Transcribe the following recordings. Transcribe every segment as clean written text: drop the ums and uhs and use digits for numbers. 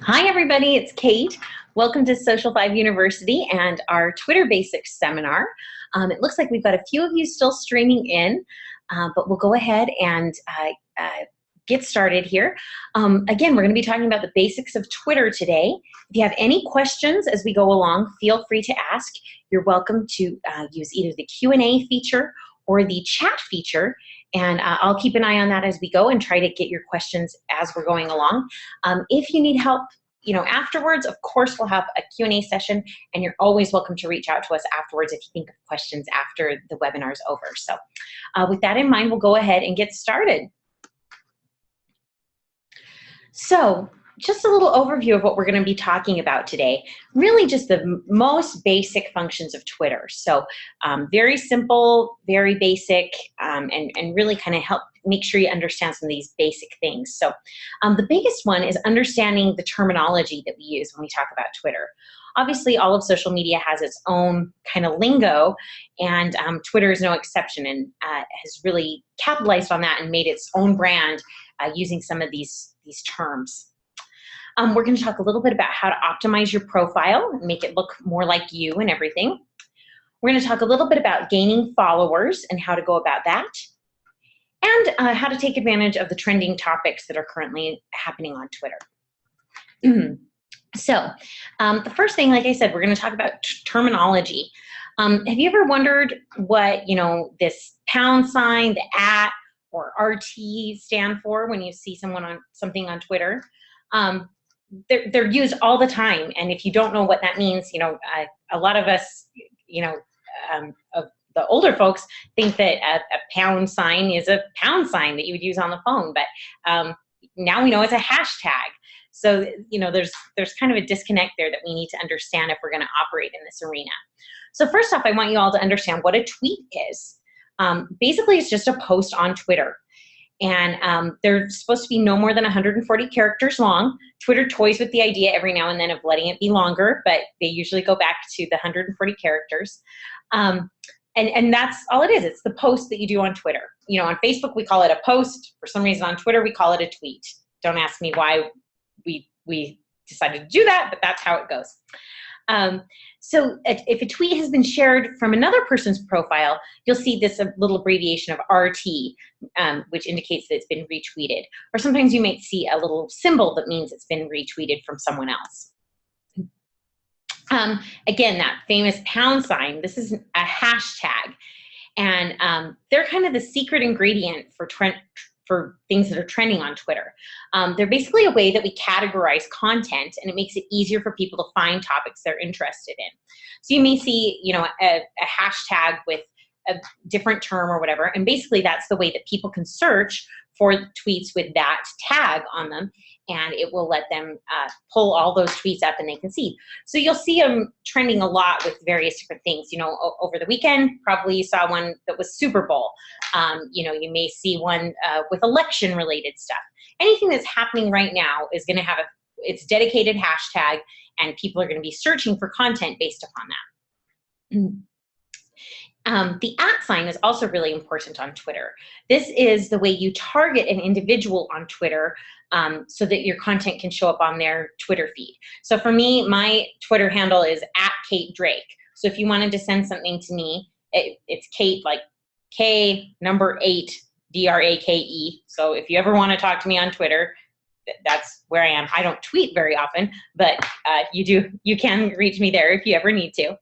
Hi, everybody. It's Kate. Welcome to Social 5 University and our Twitter Basics seminar. It looks like we've got a few of you still streaming in, but we'll go ahead and get started here. Again, we're going to be talking about the basics of Twitter today. If you have any questions as we go along, feel free to ask. You're welcome to use either the Q&A feature or the chat feature, and I'll keep an eye on that as we go and try to get your questions as we're going along. If you need help, afterwards, of course, we'll have a Q&A session, and you're always welcome to reach out to us afterwards if you think of questions after the webinar's over. So with that in mind, we'll go ahead and get started. So just a little overview of what we're going to be talking about today. Really just the most basic functions of Twitter. So very simple, very basic, and really kind of help make sure you understand some of these basic things. So the biggest one is understanding the terminology that we use when we talk about Twitter. Obviously, all of social media has its own kind of lingo, and Twitter is no exception, and has really capitalized on that and made its own brand using some of these terms. We're going to talk a little bit about how to optimize your profile and make it look more like you and everything. We're going to talk a little bit about gaining followers and how to go about that, and how to take advantage of the trending topics that are currently happening on Twitter. So the first thing, like I said, we're going to talk about terminology. Have you ever wondered what, this pound sign, the @ or RT stand for when you see someone on something on Twitter? They're used all the time, and if you don't know what that means, a lot of us, of the older folks think that a pound sign is a pound sign that you would use on the phone, but now we know it's a hashtag. So there's kind of a disconnect there that we need to understand if we're going to operate in this arena. So first off, I want you all to understand what a tweet is. Basically, it's just a post on Twitter. And they're supposed to be no more than 140 characters long. Twitter toys with the idea every now and then of letting it be longer, but they usually go back to the 140 characters. And that's all it is. It's the post that you do on Twitter. On Facebook, we call it a post. For some reason on Twitter, we call it a tweet. Don't ask me why we decided to do that, but that's how it goes. So if a tweet has been shared from another person's profile, you'll see this little abbreviation of RT, which indicates that it's been retweeted. Or sometimes you might see a little symbol that means it's been retweeted from someone else. Again, that famous pound sign, this is a hashtag. And they're kind of the secret ingredient for things that are trending on Twitter. They're basically a way that we categorize content, and it makes it easier for people to find topics they're interested in. So you may see, a hashtag with a different term or whatever, and basically that's the way that people can search for tweets with that tag on them, and it will let them pull all those tweets up and they can see. So you'll see them trending a lot with various different things. Over the weekend, probably you saw one that was Super Bowl. You may see one with election related stuff. Anything that's happening right now is going to have its dedicated hashtag, and people are going to be searching for content based upon that. The @ sign is also really important on Twitter. This is the way you target an individual on Twitter so that your content can show up on their Twitter feed. So for me, my Twitter handle is @KateDrake. So if you wanted to send something to me, it's Kate, like K8 DRAKE. So if you ever want to talk to me on Twitter, that's where I am. I don't tweet very often, but you can reach me there if you ever need to.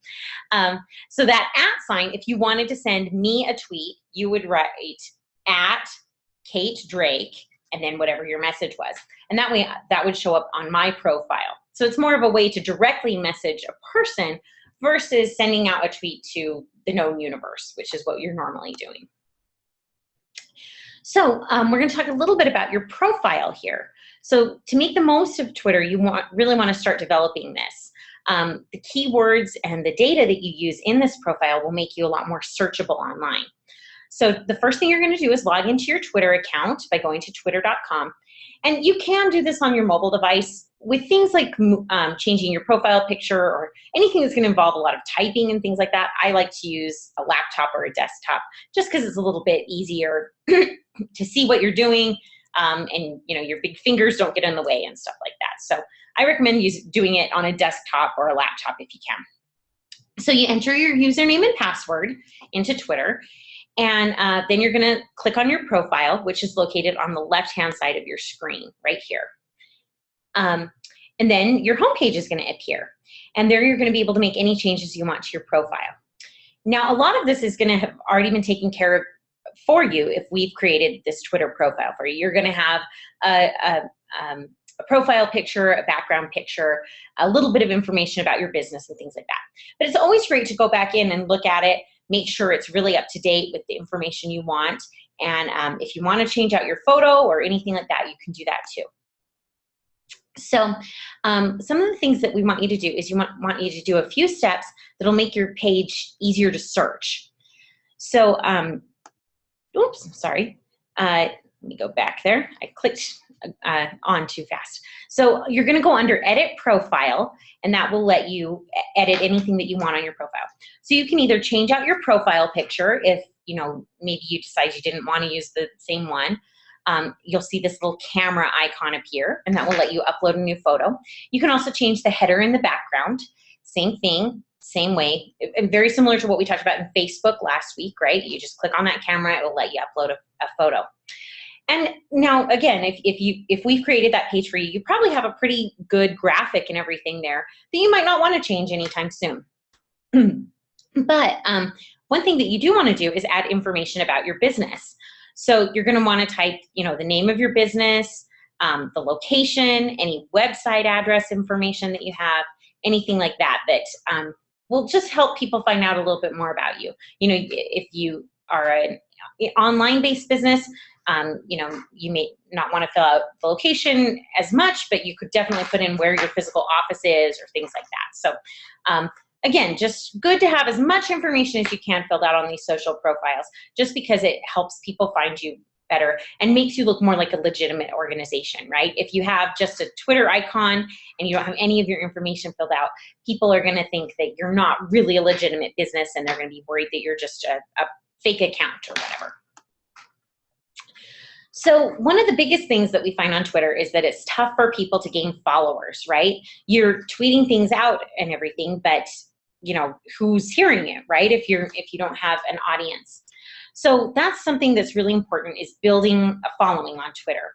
So that @ sign, if you wanted to send me a tweet, you would write @KateDrake and then whatever your message was. And that way, that would show up on my profile. So it's more of a way to directly message a person versus sending out a tweet to the known universe, which is what you're normally doing. So we're going to talk a little bit about your profile here. So to make the most of Twitter, you really want to start developing this. The keywords and the data that you use in this profile will make you a lot more searchable online. So the first thing you're going to do is log into your Twitter account by going to twitter.com. And you can do this on your mobile device with things like changing your profile picture or anything that's going to involve a lot of typing and things like that. I like to use a laptop or a desktop just because it's a little bit easier to see what you're doing, and your big fingers don't get in the way and stuff like that. So I recommend doing it on a desktop or a laptop if you can. So you enter your username and password into Twitter, and then you're going to click on your profile, which is located on the left-hand side of your screen right here. And then your homepage is going to appear. And there you're going to be able to make any changes you want to your profile. Now, a lot of this is going to have already been taken care of for you if we've created this Twitter profile for you. You're going to have a profile picture, a background picture, a little bit of information about your business and things like that. But it's always great to go back in and look at it, make sure it's really up to date with the information you want. And if you want to change out your photo or anything like that, you can do that too. So some of the things that we want you to do is want you to do a few steps that'll make your page easier to search. So, oops, sorry. Let me go back there. I clicked on too fast. So you're going to go under Edit Profile, and that will let you edit anything that you want on your profile. So you can either change out your profile picture if, you know, maybe you decide you didn't want to use the same one. You'll see this little camera icon appear, and that will let you upload a new photo. You can also change the header in the background. Same thing, same way. Very similar to what we talked about in Facebook last week, right? You just click on that camera, it will let you upload a photo. And now, again, if we've created that page for you, you probably have a pretty good graphic and everything there that you might not want to change anytime soon. But one thing that you do want to do is add information about your business. So you're going to want to type, you know, the name of your business, the location, any website address information that you have, anything like that that will just help people find out a little bit more about you. You know, if you are an online-based business, you know, you may not want to fill out the location as much, but you could definitely put in where your physical office is or things like that. So again, just good to have as much information as you can filled out on these social profiles, just because it helps people find you better and makes you look more like a legitimate organization, right? If you have just a Twitter icon and you don't have any of your information filled out, people are going to think that you're not really a legitimate business, and they're going to be worried that you're just a fake account or whatever. So one of the biggest things that we find on Twitter is that it's tough for people to gain followers, right? You're tweeting things out and everything, but you know, who's hearing it, right? If you don't have an audience. So that's something that's really important, is building a following on Twitter.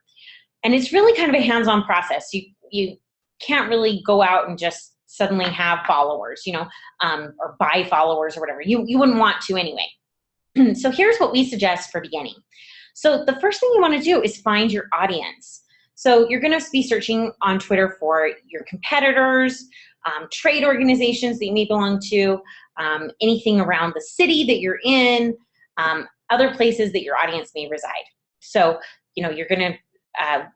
And it's really kind of a hands-on process. You can't really go out and just suddenly have followers, you know, or buy followers or whatever. You wouldn't want to anyway. So here's what we suggest for beginning. So the first thing you want to do is find your audience. So you're going to be searching on Twitter for your competitors, trade organizations that you may belong to, anything around the city that you're in, other places that your audience may reside. So, you know, you're going to,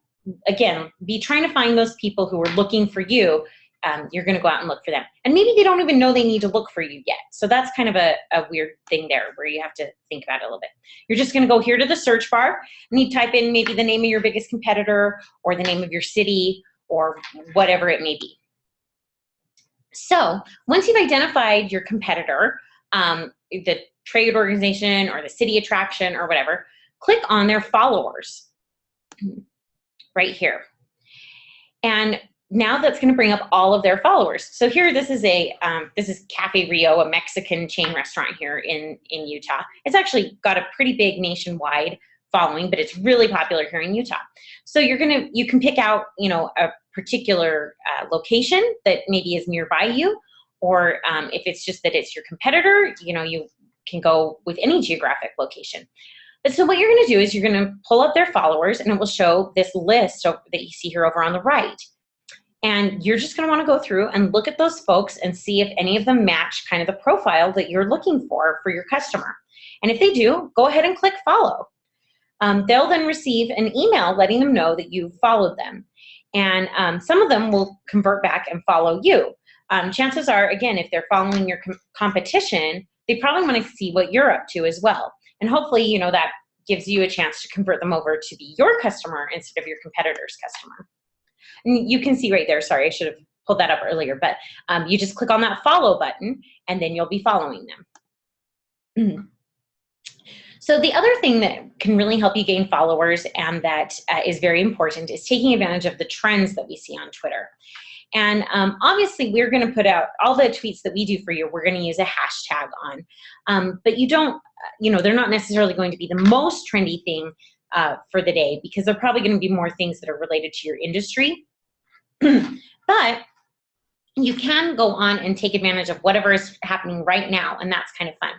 again, be trying to find those people who are looking for you. You're going to go out and look for them. And maybe they don't even know they need to look for you yet. So that's kind of a weird thing there where you have to think about it a little bit. You're just going to go here to the search bar and you type in maybe the name of your biggest competitor or the name of your city or whatever it may be. So once you've identified your competitor, the trade organization or the city attraction or whatever, click on their followers right here. And now that's going to bring up all of their followers. So here, this is Cafe Rio, a Mexican chain restaurant here in Utah. It's actually got a pretty big nationwide following, but it's really popular here in Utah. So you can pick out, you know, a particular location that maybe is nearby you, or if it's just that it's your competitor, you know, you can go with any geographic location. But so what you're going to do is you're going to pull up their followers, and it will show this list that you see here over on the right. And you're just going to want to go through and look at those folks and see if any of them match kind of the profile that you're looking for your customer. And if they do, go ahead and click follow. They'll then receive an email letting them know that you've followed them. And some of them will convert back and follow you. Chances are, again, if they're following your competition, they probably want to see what you're up to as well. And hopefully, you know, that gives you a chance to convert them over to be your customer instead of your competitor's customer. And you can see right there, sorry, I should have pulled that up earlier, but you just click on that follow button and then you'll be following them. So the other thing that can really help you gain followers and that is very important is taking advantage of the trends that we see on Twitter. And obviously, we're going to put out all the tweets that we do for you. We're going to use a hashtag on, but you don't, they're not necessarily going to be the most trendy thing for the day, because they're probably going to be more things that are related to your industry. But you can go on and take advantage of whatever is happening right now, and that's kind of fun.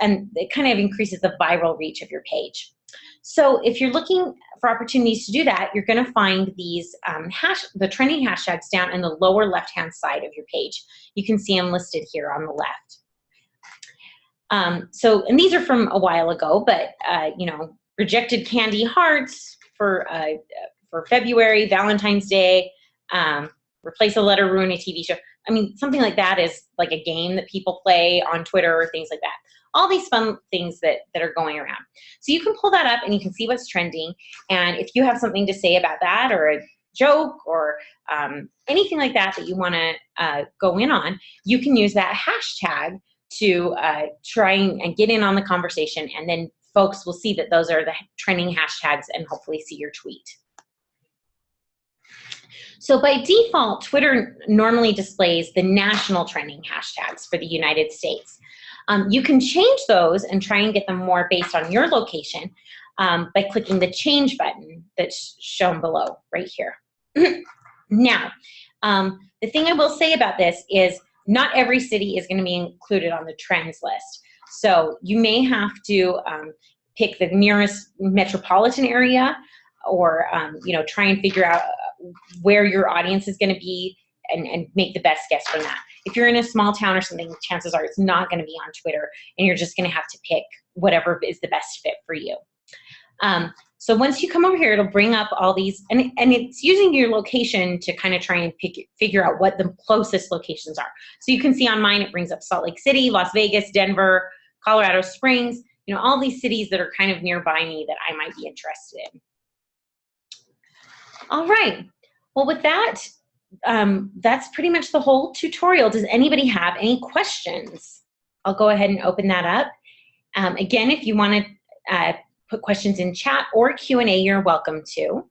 And it kind of increases the viral reach of your page. So if you're looking for opportunities to do that, you're going to find these the trending hashtags down in the lower left-hand side of your page. You can see them listed here on the left. And these are from a while ago, but rejected candy hearts for February, Valentine's Day, replace a letter, ruin a TV show. I mean, something like that is like a game that people play on Twitter or things like that. All these fun things that are going around. So you can pull that up and you can see what's trending. And if you have something to say about that, or a joke, or anything like that you want to go in on, you can use that hashtag to try and get in on the conversation. And then folks will see that those are the trending hashtags and hopefully see your tweet. So by default, Twitter normally displays the national trending hashtags for the United States. You can change those and try and get them more based on your location by clicking the change button that's shown below right here. Now, the thing I will say about this is not every city is going to be included on the trends list. So you may have to pick the nearest metropolitan area, or try and figure out where your audience is going to be and make the best guess from that. If you're in a small town or something, chances are it's not going to be on Twitter, and you're just going to have to pick whatever is the best fit for you. So once you come over here, it'll bring up all these, and it's using your location to kind of try and figure out what the closest locations are. So you can see on mine, it brings up Salt Lake City, Las Vegas, Denver, Colorado Springs, all these cities that are kind of nearby me that I might be interested in. All right, well, with that, that's pretty much the whole tutorial. Does anybody have any questions? I'll go ahead and open that up. Again, if you want to put questions in chat or Q&A, you're welcome to.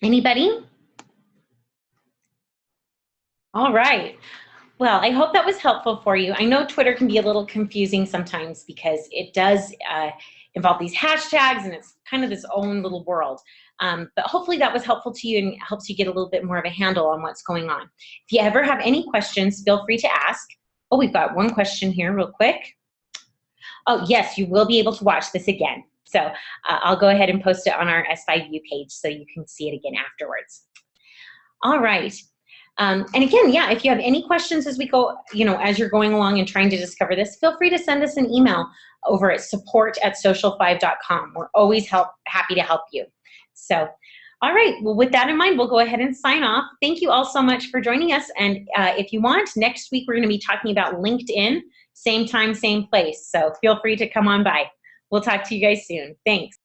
Anybody? All right. Well, I hope that was helpful for you. I know Twitter can be a little confusing sometimes because it does involve these hashtags, and it's kind of this own little world. But hopefully that was helpful to you and helps you get a little bit more of a handle on what's going on. If you ever have any questions, feel free to ask. Oh, we've got one question here real quick. Oh, yes, you will be able to watch this again. So I'll go ahead and post it on our S5U page so you can see it again afterwards. All right. And again, yeah, if you have any questions as we go, as you're going along and trying to discover this, feel free to send us an email over at support@social5.com. We're always happy to help you. So, all right, well, with that in mind, we'll go ahead and sign off. Thank you all so much for joining us. And if you want, next week we're going to be talking about LinkedIn, same time, same place. So feel free to come on by. We'll talk to you guys soon. Thanks.